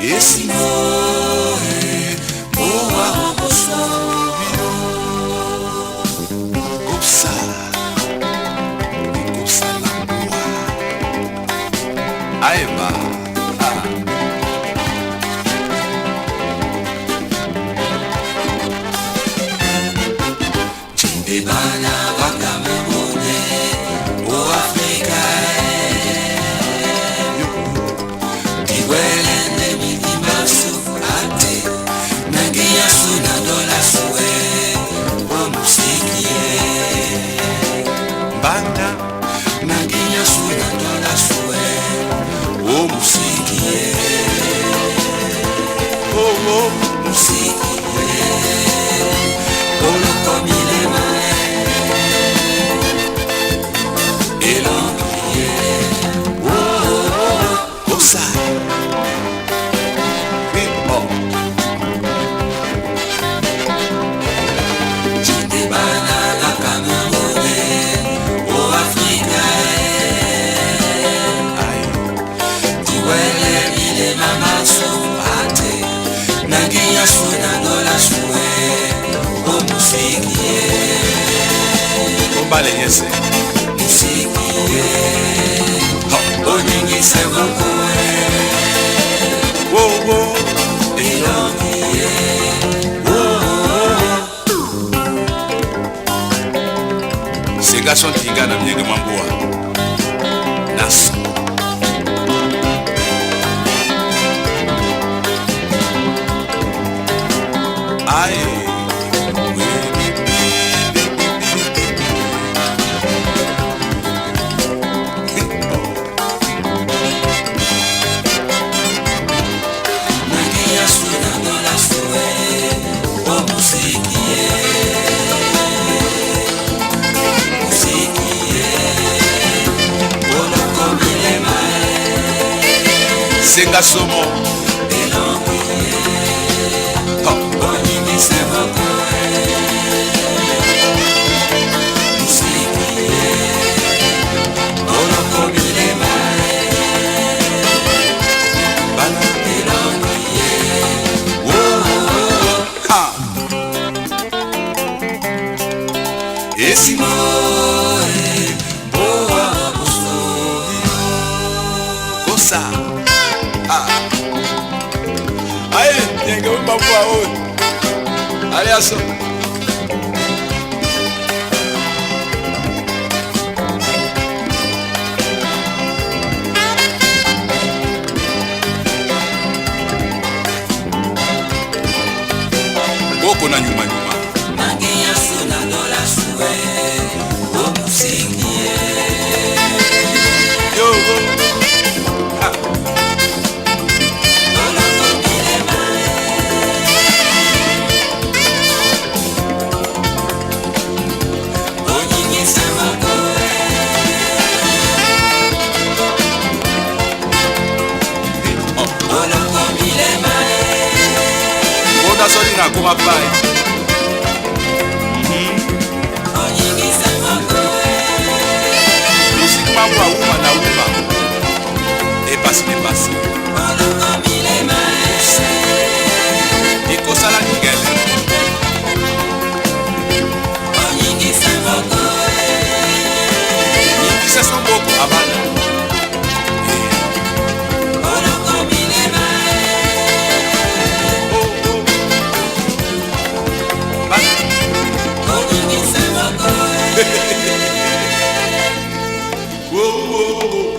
Esimoe boa obosobio Kopsa lambua Aiba Bana wakamemone o Afrika Diwele nemi dimasu ate Nangia suna dola suwe o musikie Banda Nangia suna dola suwe o musikie Oh musikie Olo komilema Vale, ese. Sega son tingana mnyenge mambua. Naso. Aye. Senga somo Esimoe boa obosobio Kosa Aye, nyenge wimabua oe Aliaso Boko na nyuma nyuma Mangia suna dola suwe O musikie Yo go Sorry na kuma pai. Music mambo uma na uma. E passe me passe. E cosa la nigele. Ningi se son boko abana. Whoa, whoa, whoa.